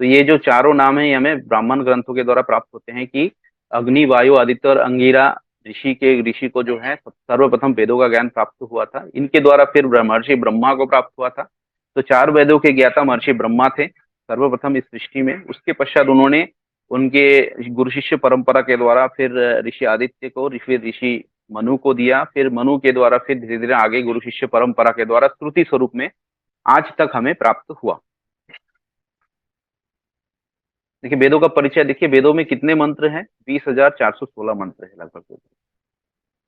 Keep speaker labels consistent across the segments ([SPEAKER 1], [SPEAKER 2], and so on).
[SPEAKER 1] तो ये जो चारों नाम है ये हमें ब्राह्मण ग्रंथों के द्वारा प्राप्त होते हैं कि अग्नि, वायु, आदित्य और अंगिरा ऋषि को जो है सर्वप्रथम वेदों का ज्ञान प्राप्त हुआ था। इनके द्वारा फिर महर्षि ब्रह्मा को प्राप्त हुआ था। तो चार वेदों के ज्ञाता महर्षि ब्रह्मा थे सर्वप्रथम इस सृष्टि में। उसके पश्चात उन्होंने उनके गुरु शिष्य परंपरा के द्वारा फिर ऋषि आदित्य को, फिर ऋषि मनु को दिया, फिर मनु के द्वारा फिर धीरे धीरे आगे गुरु शिष्य परंपरा के द्वारा श्रुति स्वरूप में आज तक हमें प्राप्त हुआ। देखिए वेदों का परिचय, देखिए वेदों में कितने मंत्र हैं? 20,416 मंत्र है लगभग।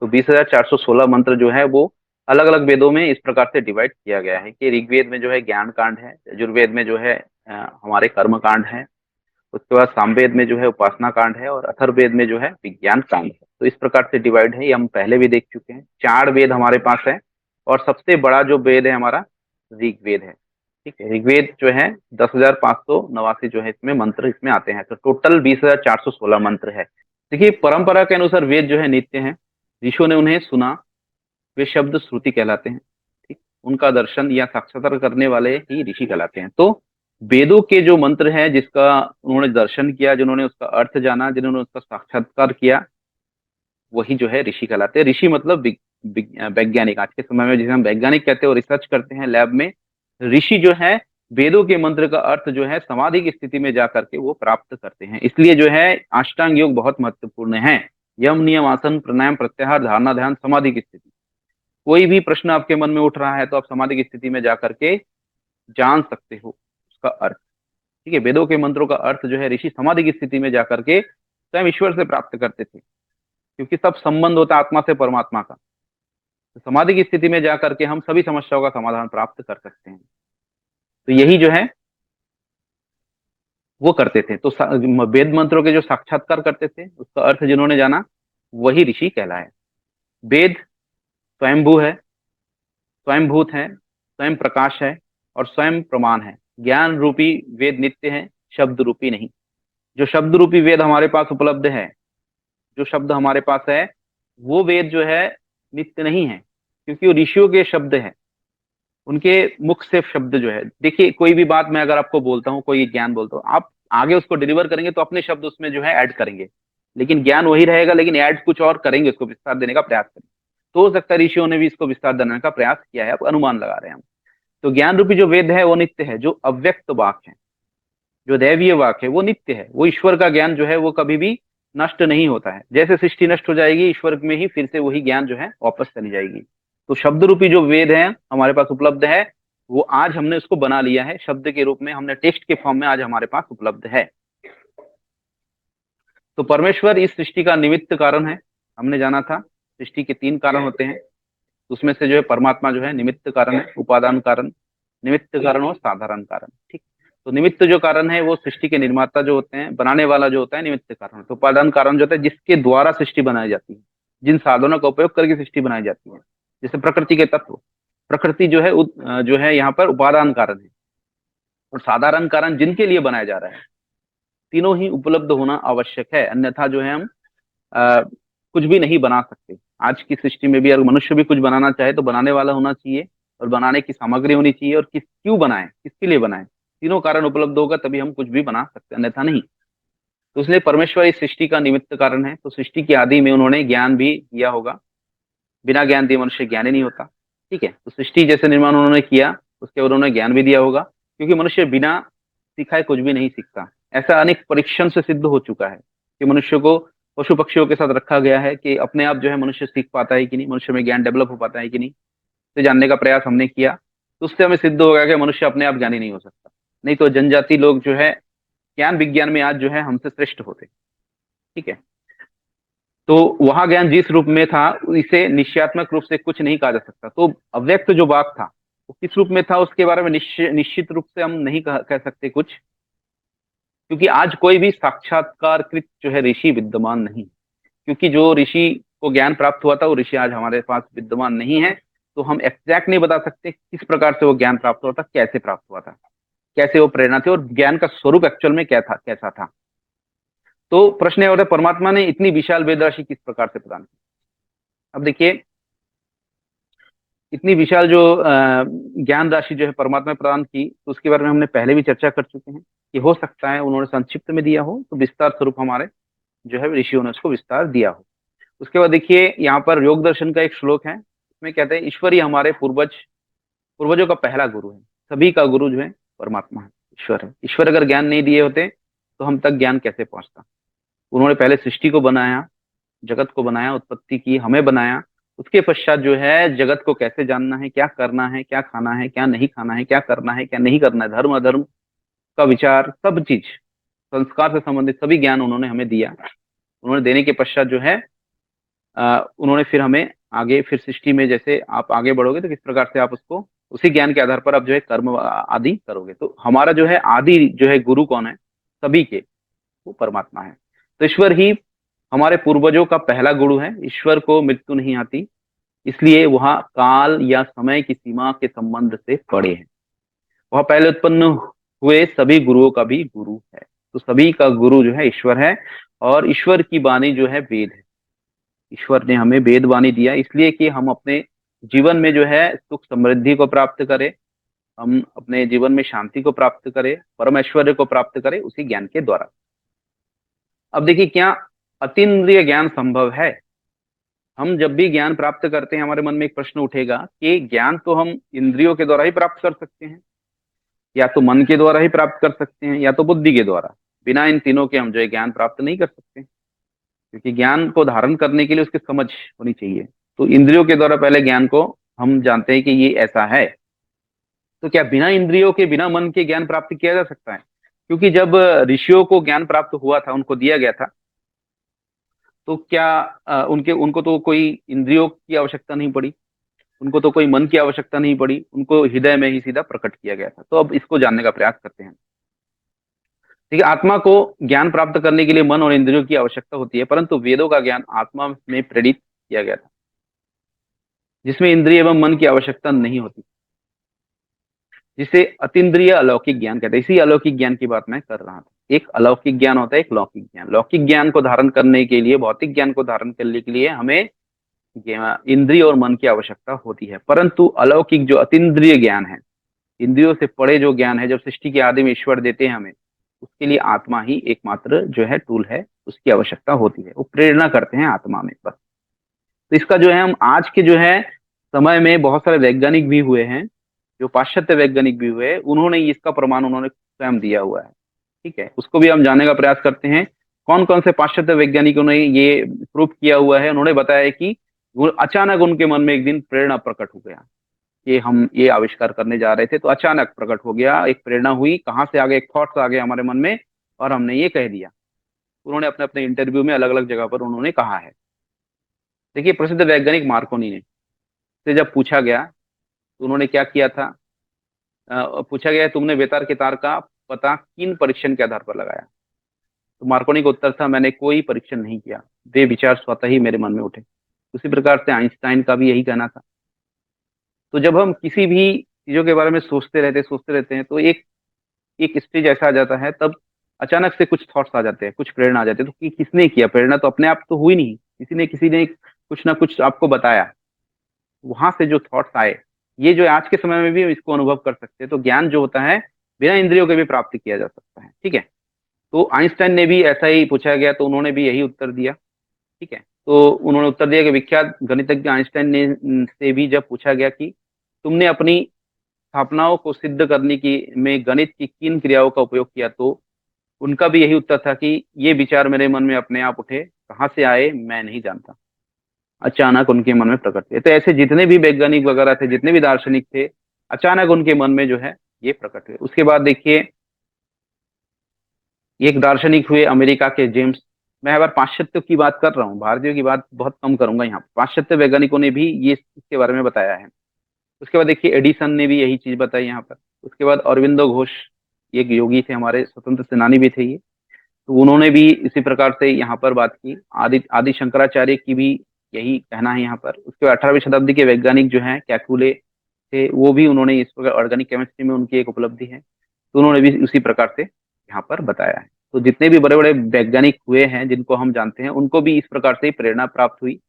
[SPEAKER 1] तो 20,416 मंत्र जो है वो अलग अलग वेदों में इस प्रकार से डिवाइड किया गया है कि ऋग्वेद में जो है ज्ञान कांड है, यजुर्वेद में जो है हमारे कर्म कांड है, उसके बाद सामवेद में जो है उपासना कांड है, और अथर्ववेद में जो है विज्ञान कांड है। तो इस प्रकार से डिवाइड है, ये हम पहले भी देख चुके हैं। चार वेद हमारे पास है और सबसे बड़ा जो वेद है हमारा ऋग्वेद है। ठीक है, ऋग्वेद जो है 10,589 जो है इसमें मंत्र इसमें आते हैं। तो टोटल 20,416 मंत्र है। देखिए परंपरा के अनुसार वेद जो है नित्य है, ऋषियों ने उन्हें सुना, वे शब्द श्रुति कहलाते हैं। ठीक, उनका दर्शन या साक्षात्कार करने वाले ही ऋषि कहलाते हैं। तो वेदों के जो मंत्र हैं जिसका उन्होंने दर्शन किया, जिन्होंने उसका अर्थ जाना, जिन्होंने उसका साक्षात्कार किया, वही जो है ऋषि कहलाते हैं। ऋषि मतलब वैज्ञानिक। आज के समय में जिसे हम वैज्ञानिक कहते हैं और रिसर्च करते हैं लैब में, ऋषि जो है वेदों के मंत्र का अर्थ जो है समाधि की स्थिति में जाकर के वो प्राप्त करते हैं। इसलिए जो है अष्टांग योग बहुत महत्वपूर्ण है। यम, नियम, आसन, प्राणायाम, प्रत्याहार, धारणा, ध्यान, समाधि की स्थिति। कोई भी प्रश्न आपके मन में उठ रहा है तो आप समाधि की स्थिति में जाकर के जान सकते हो उसका अर्थ। ठीक है, वेदों के मंत्रों का अर्थ जो है ऋषि समाधि की स्थिति में जाकर के स्वयं ईश्वर से प्राप्त करते थे, क्योंकि सब संबंध होता है आत्मा से परमात्मा का। तो समाधि की स्थिति में जाकर के हम सभी समस्याओं का समाधान प्राप्त कर सकते हैं। तो यही जो है वो करते थे। तो वेद मंत्रों के जो साक्षात्कार करते थे, उसका अर्थ जिन्होंने जाना, वही ऋषि कहलाए। वेद स्वयंभू है, स्वयंभूत है, स्वयं प्रकाश है और स्वयं प्रमाण है। ज्ञान रूपी वेद नित्य है, शब्द रूपी नहीं। जो शब्द रूपी वेद हमारे पास उपलब्ध है, जो शब्द हमारे पास है, वो वेद जो है नित्य नहीं है, क्योंकि वो ऋषियों के शब्द है। उनके मुख से शब्द जो है, देखिए कोई भी बात मैं अगर आपको बोलता हूँ, कोई ज्ञान बोलता हूँ, आप आगे उसको डिलीवर करेंगे तो अपने शब्द उसमें जो है ऐड करेंगे, लेकिन ज्ञान वही रहेगा, लेकिन ऐड कुछ और करेंगे, उसको विस्तार देने का प्रयास करेंगे। तो हो सकता है ऋषियों ने भी इसको विस्तार देने का प्रयास किया है, आप अनुमान लगा रहे हैं हम। तो ज्ञान रूपी जो वेद है वो नित्य है। जो अव्यक्त वाक है, जो दैवीय वाक है, वो नित्य है। वो ईश्वर का ज्ञान जो है वो कभी भी नष्ट नहीं होता है। जैसे सृष्टि नष्ट हो जाएगी, ईश्वर में ही फिर से वही ज्ञान जो है वापस चली जाएगी। तो शब्द रूपी जो वेद है हमारे पास उपलब्ध है, वो आज हमने उसको बना लिया है शब्द के रूप में, हमने टेक्स्ट के फॉर्म में आज हमारे पास उपलब्ध है। तो परमेश्वर इस सृष्टि का निमित्त कारण है। हमने जाना था सृष्टि के तीन कारण होते हैं, उसमें से जो है परमात्मा जो है निमित्त कारण है, उपादान कारण, निमित्त कारण और साधारण कारण। ठीक, तो निमित्त जो कारण है वो सृष्टि के निर्माता जो होते हैं, बनाने वाला जो होता है निमित्त कारण। तो उपादान कारण जो होता है जिसके द्वारा सृष्टि बनाई जाती है, जिन साधनों का उपयोग करके सृष्टि बनाई जाती है, जैसे प्रकृति के तत्व। प्रकृति जो है जो है यहाँ पर उपादान कारण है, और साधारण कारण जिनके लिए बनाया जा रहा है। तीनों ही उपलब्ध होना आवश्यक है, अन्यथा जो है हम कुछ भी नहीं बना सकते। आज की सृष्टि में भी अगर मनुष्य भी कुछ बनाना चाहे तो बनाने वाला होना चाहिए, और बनाने की सामग्री होनी चाहिए, और क्यों बनाए, किसके लिए बनाए, तीनों कारण उपलब्ध होगा तभी हम कुछ भी बना सकते हैं, अन्यथा नहीं। तो इसलिए परमेश्वर इस सृष्टि का निमित्त कारण है। तो सृष्टि की आदि में उन्होंने ज्ञान भी दिया होगा, बिना ज्ञान दिए मनुष्य ज्ञानी नहीं होता। ठीक है, तो सृष्टि जैसे निर्माण उन्होंने किया, उसके बाद उन्होंने ज्ञान भी दिया होगा, क्योंकि मनुष्य बिना सिखाए कुछ भी नहीं सीखता। ऐसा अनेक परीक्षण से सिद्ध हो चुका है कि मनुष्य को पशु पक्षियों के साथ रखा गया है कि अपने आप जो है मनुष्य सीख पाता है कि नहीं, मनुष्य में ज्ञान डेवलप हो पाता है कि नहीं, तो जानने का प्रयास हमने किया। तो उससे हमें सिद्ध हो गया कि मनुष्य अपने आप ज्ञानी नहीं हो सकता। नहीं तो जनजाति लोग जो है ज्ञान विज्ञान में आज जो है हमसे श्रेष्ठ होते। ठीक है, तो वहां ज्ञान जिस रूप में था, इसे निश्चयात्मक रूप से कुछ नहीं कहा जा सकता। तो अव्यक्त जो वाक था वो किस रूप में था, उसके बारे में निश्चित रूप से हम नहीं कह सकते कुछ, क्योंकि आज कोई भी साक्षात्कारकृत जो है ऋषि विद्यमान नहीं। क्योंकि जो ऋषि को ज्ञान प्राप्त हुआ था वो ऋषि आज हमारे पास विद्यमान नहीं है। तो हम एग्जैक्ट नहीं बता सकते किस प्रकार से वो ज्ञान प्राप्त हुआ था, कैसे प्राप्त हुआ था, कैसे वो प्रेरणा थी, और ज्ञान का स्वरूप एक्चुअल में क्या था, कैसा था। तो प्रश्न ये होता है परमात्मा ने इतनी विशाल वेद राशि किस प्रकार से प्रदान की। अब देखिए, इतनी विशाल जो ज्ञान राशि जो है परमात्मा ने प्रदान की, तो उसके बारे में हमने पहले भी चर्चा कर चुके हैं। कि हो सकता है उन्होंने संक्षिप्त में दिया हो, तो विस्तार स्वरूप हमारे जो है ऋषियों ने उसको विस्तार दिया हो। उसके बाद देखिए यहाँ पर योग दर्शन का एक श्लोक है, इसमें कहते हैं ईश्वर ही हमारे पूर्वजों का पहला गुरु है। सभी का गुरु जो है परमात्मा है, ईश्वर है। ईश्वर अगर ज्ञान नहीं दिए होते तो हम तक ज्ञान कैसे पहुंचता। उन्होंने पहले सृष्टि को बनाया, जगत को बनाया, उत्पत्ति की, हमें बनाया। उसके पश्चात जो है जगत को कैसे जानना है, क्या करना है, क्या खाना है, क्या नहीं खाना है, क्या करना है, क्या नहीं करना है, धर्म अधर्म का विचार, सब चीज, संस्कार से संबंधित सभी ज्ञान उन्होंने हमें दिया। उन्होंने देने के पश्चात जो है उन्होंने फिर हमें आगे, फिर सृष्टि में जैसे आप आगे बढ़ोगे तो किस प्रकार से आप उसको उसी ज्ञान के आधार पर आप जो है कर्म आदि करोगे। तो हमारा जो है आदि जो है गुरु कौन है सभी के, वो परमात्मा है। तो ईश्वर ही हमारे पूर्वजों का पहला गुरु है। ईश्वर को मृत्यु नहीं आती, इसलिए वह काल या समय की सीमा के संबंध से परे है। वह पहले उत्पन्न हुए सभी गुरुओं का भी गुरु है। तो सभी का गुरु जो है ईश्वर है, और ईश्वर की वाणी जो है वेद है। ईश्वर ने हमें वेद वाणी दिया इसलिए कि हम अपने जीवन में जो है सुख समृद्धि को प्राप्त करें, हम अपने जीवन में शांति को प्राप्त करें, परम ऐश्वर्य को प्राप्त करें उसी ज्ञान के द्वारा। अब देखिए, क्या अतीन्द्रिय ज्ञान संभव है? हम जब भी ज्ञान प्राप्त करते हैं हमारे मन में एक प्रश्न उठेगा कि ज्ञान तो हम इंद्रियों के द्वारा ही प्राप्त कर सकते हैं, या तो मन के द्वारा ही प्राप्त कर सकते हैं, या तो बुद्धि के द्वारा। बिना इन तीनों के हम जो है ज्ञान प्राप्त नहीं कर सकते, क्योंकि ज्ञान को धारण करने के लिए उसकी समझ होनी चाहिए। तो इंद्रियों के द्वारा पहले ज्ञान को हम जानते हैं कि ये ऐसा है। तो क्या बिना इंद्रियों के, बिना मन के ज्ञान प्राप्त किया जा सकता है? क्योंकि जब ऋषियों को ज्ञान प्राप्त हुआ था, उनको दिया गया था, तो क्या उनके उनको तो कोई इंद्रियों की आवश्यकता नहीं पड़ी, उनको तो कोई मन की आवश्यकता नहीं पड़ी, उनको हृदय में ही सीधा प्रकट किया गया था। तो अब इसको जानने का प्रयास करते हैं। ठीक है, आत्मा को ज्ञान प्राप्त करने के लिए मन और इंद्रियों की आवश्यकता होती है, परंतु वेदों का ज्ञान आत्मा में प्रेरित किया गया था, जिसमें इंद्रिय एवं मन की आवश्यकता नहीं होती, जिसे अतीन्द्रिय अलौकिक ज्ञान कहते हैं। इसी अलौकिक ज्ञान की बात मैं कर रहा था। एक अलौकिक ज्ञान होता है, एक लौकिक ज्ञान। लौकिक ज्ञान को धारण करने के लिए, भौतिक ज्ञान को धारण करने के लिए हमें इंद्रिय और मन की आवश्यकता होती है, परंतु अलौकिक जो अतीन्द्रिय ज्ञान है, इंद्रियों से परे जो ज्ञान है, जब सृष्टि के आदि में ईश्वर देते हैं हमें, उसके लिए आत्मा ही एकमात्र जो है टूल है, उसकी आवश्यकता होती है। वो प्रेरणा करते हैं आत्मा में बस। तो इसका जो है हम आज के जो है समय में बहुत सारे वैज्ञानिक भी हुए हैं, जो पाश्चात्य वैज्ञानिक भी हुए, उन्होंने इसका प्रमाण उन्होंने स्वयं दिया हुआ है। ठीक है, उसको भी हम जानने का प्रयास करते हैं। कौन कौन से पाश्चात्य वैज्ञानिकों ने ये प्रूव किया हुआ है? उन्होंने बताया कि वो अचानक उनके मन में एक दिन प्रेरणा प्रकट हो गया कि हम ये आविष्कार करने जा रहे थे, तो अचानक प्रकट हो गया, एक प्रेरणा हुई, कहाँ से आ गए, एक थॉट्स आ गए हमारे मन में, और हमने ये कह दिया। उन्होंने अपने अपने इंटरव्यू में अलग अलग जगह पर उन्होंने कहा है। देखिए, प्रसिद्ध वैज्ञानिक मार्कोनी ने से जब पूछा गया तो उन्होंने क्या किया था, पूछा गया तुमने बेतार के तार का पता किन परीक्षण के आधार पर लगाया? तो मार्कोनी का उत्तर था, मैंने कोई परीक्षण नहीं किया, वे विचार स्वतः ही मेरे मन में उठे। उसी प्रकार से आइंस्टाइन का भी यही कहना था। तो जब हम किसी भी चीजों के बारे में सोचते रहते हैं, तो एक एक स्टेज ऐसा आ जाता है, तब अचानक से कुछ थॉट्स आ जाते हैं, कुछ प्रेरणा आ जाती है। तो किसने किया? प्रेरणा तो अपने आप तो हुई नहीं, किसी ने कुछ ना कुछ आपको बताया, वहां से जो थॉट्स आए, ये जो आज के समय में भी हम इसको अनुभव कर सकते हैं। तो ज्ञान जो होता है बिना इंद्रियों के भी प्राप्त किया जा सकता है। ठीक है, तो आइंस्टाइन ने भी ऐसा ही पूछा गया, तो उन्होंने भी यही उत्तर दिया। ठीक है, तो उन्होंने उत्तर दिया कि विख्यात गणितज्ञ आइंस्टाइन ने से भी जब पूछा गया कि तुमने अपनी स्थापनाओं को सिद्ध करने की में गणित की किन क्रियाओं का उपयोग किया, तो उनका भी यही उत्तर था कि ये विचार मेरे मन में अपने आप उठे, कहाँ से आए मैं नहीं जानता, अचानक उनके मन में प्रकट हुए। तो ऐसे जितने भी वैज्ञानिक वगैरह थे, जितने भी दार्शनिक थे, अचानक उनके मन में जो है ये प्रकट हुए। उसके बाद देखिए, एक दार्शनिक हुए अमेरिका के जेम्स। मैं हर बार पाश्चात्य की बात कर रहा हूँ, भारतीयों की बात बहुत कम करूंगा यहाँ। पाश्चात्य वैज्ञानिकों ने भी ये इसके बारे में बताया है। उसके बाद देखिए, एडिसन ने भी यही चीज बताई यहाँ पर। उसके बाद अरविंदो घोष, एक योगी थे, हमारे स्वतंत्र सेनानी भी थे ये, तो उन्होंने भी इसी प्रकार से यहाँ पर बात की। आदि आदि शंकराचार्य की भी यही कहना है यहाँ पर। उसके बाद 18वीं शताब्दी के वैज्ञानिक जो हैं कैकुले थे, वो भी उन्होंने इस प्रकार ऑर्गेनिक केमिस्ट्री में उनकी एक उपलब्धि है, तो उन्होंने भी उसी प्रकार से यहाँ पर बताया है। तो जितने भी बड़े बड़े वैज्ञानिक हुए हैं जिनको हम जानते हैं, उनको भी इस प्रकार से ही प्रेरणा प्राप्त हुई।